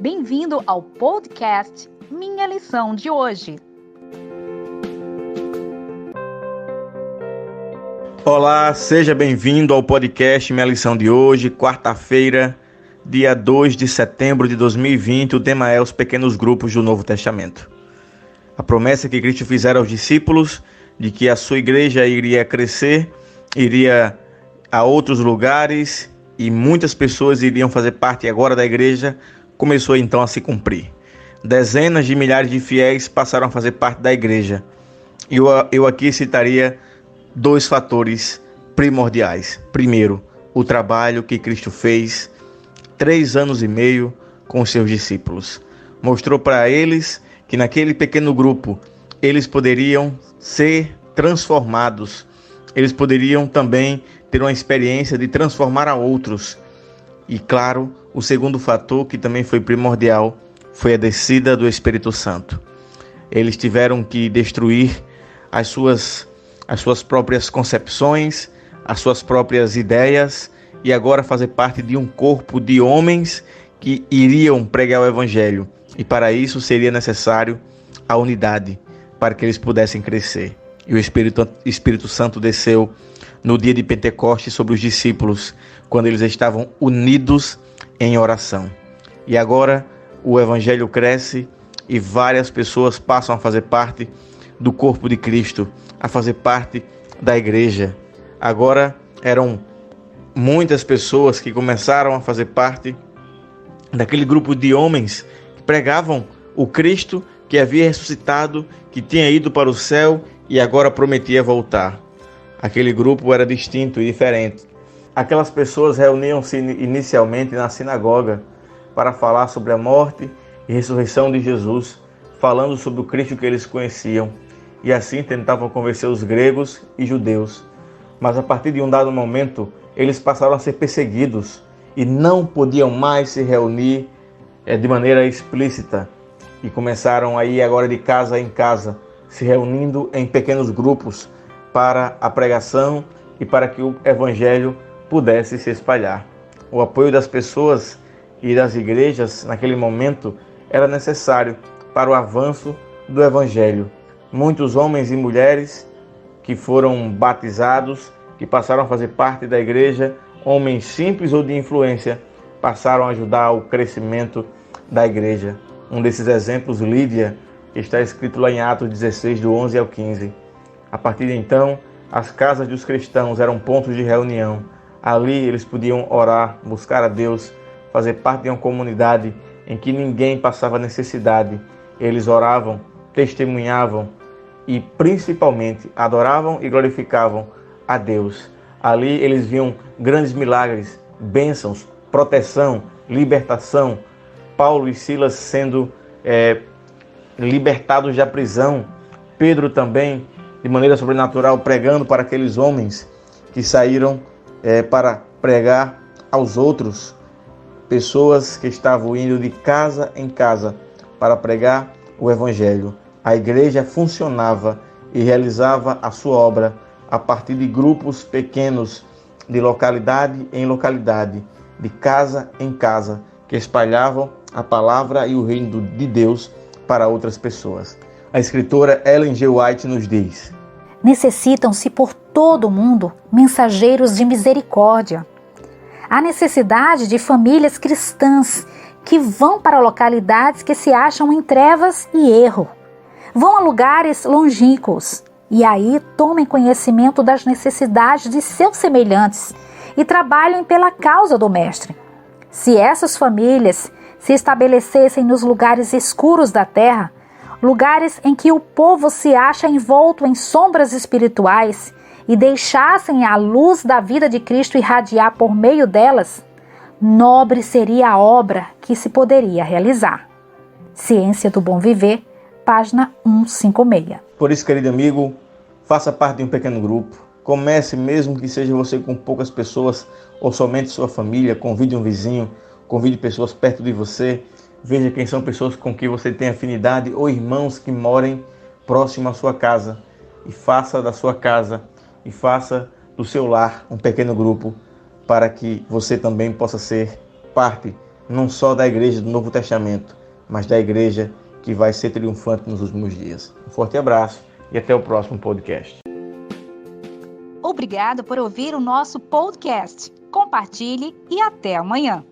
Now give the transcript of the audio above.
Bem-vindo ao podcast Minha Lição de Hoje. Olá, seja bem-vindo ao podcast Minha Lição de Hoje, quarta-feira, dia 2 de setembro de 2020. O tema é os pequenos grupos do Novo Testamento. A promessa que Cristo fizera aos discípulos de que a sua igreja iria crescer, iria a outros lugares e muitas pessoas iriam fazer parte agora da igreja, começou então a se cumprir. Dezenas de milhares de fiéis passaram a fazer parte da igreja. E eu aqui citaria dois fatores primordiais. Primeiro, o trabalho que Cristo fez 3 anos e meio com os seus discípulos. Mostrou para eles que naquele pequeno grupo eles poderiam ser transformados. Eles poderiam também ter uma experiência de transformar a outros. E claro, o segundo fator que também foi primordial foi a descida do Espírito Santo. Eles tiveram que destruir as suas próprias concepções, as suas próprias ideias e agora fazer parte de um corpo de homens que iriam pregar o Evangelho. E para isso seria necessário a unidade, para que eles pudessem crescer. E o Espírito Santo desceu no dia de Pentecostes sobre os discípulos, quando eles estavam unidos em oração. E agora o Evangelho cresce e várias pessoas passam a fazer parte do corpo de Cristo, a fazer parte da igreja. Agora eram muitas pessoas que começaram a fazer parte daquele grupo de homens que pregavam o Cristo que havia ressuscitado, que tinha ido para o céu e agora prometia voltar. Aquele grupo era distinto e diferente. Aquelas pessoas reuniam-se inicialmente na sinagoga para falar sobre a morte e ressurreição de Jesus, falando sobre o Cristo que eles conheciam, e assim tentavam convencer os gregos e judeus. Mas a partir de um dado momento, eles passaram a ser perseguidos e não podiam mais se reunir de maneira explícita, e começaram a ir agora de casa em casa, se reunindo em pequenos grupos para a pregação e para que o Evangelho pudesse se espalhar. O apoio das pessoas e das igrejas naquele momento era necessário para o avanço do Evangelho. Muitos homens e mulheres que foram batizados, que passaram a fazer parte da igreja, homens simples ou de influência, passaram a ajudar o crescimento da igreja. Um desses exemplos, Lídia, que está escrito lá em Atos 16, do 11 ao 15. A partir de então, as casas dos cristãos eram pontos de reunião. Ali eles podiam orar, buscar a Deus, fazer parte de uma comunidade em que ninguém passava necessidade. Eles oravam, testemunhavam e principalmente adoravam e glorificavam a Deus. Ali eles viam grandes milagres, bênçãos, proteção, libertação. Paulo e Silas sendo libertados da prisão. Pedro também, de maneira sobrenatural, pregando para aqueles homens que saíram para pregar aos outros. Pessoas que estavam indo de casa em casa para pregar o Evangelho. A igreja funcionava e realizava a sua obra a partir de grupos pequenos, de localidade em localidade, de casa em casa, que espalhavam a palavra e o reino de Deus para outras pessoas. A escritora Ellen G. White nos diz: necessitam-se por todo o mundo mensageiros de misericórdia. Há necessidade de famílias cristãs que vão para localidades que se acham em trevas e erro. Vão a lugares longínquos e aí tomem conhecimento das necessidades de seus semelhantes e trabalhem pela causa do Mestre. Se essas famílias se estabelecessem nos lugares escuros da terra, lugares em que o povo se acha envolto em sombras espirituais e deixassem a luz da vida de Cristo irradiar por meio delas, nobre seria a obra que se poderia realizar. Ciência do Bom Viver, página 156. Por isso, querido amigo, faça parte de um pequeno grupo. Comece, mesmo que seja você com poucas pessoas ou somente sua família. Convide um vizinho, convide pessoas perto de você. Veja quem são pessoas com quem você tem afinidade ou irmãos que morem próximo à sua casa. E faça da sua casa e faça do seu lar um pequeno grupo para que você também possa ser parte não só da igreja do Novo Testamento, mas da igreja que vai ser triunfante nos últimos dias. Um forte abraço e até o próximo podcast. Obrigado por ouvir o nosso podcast. Compartilhe e até amanhã.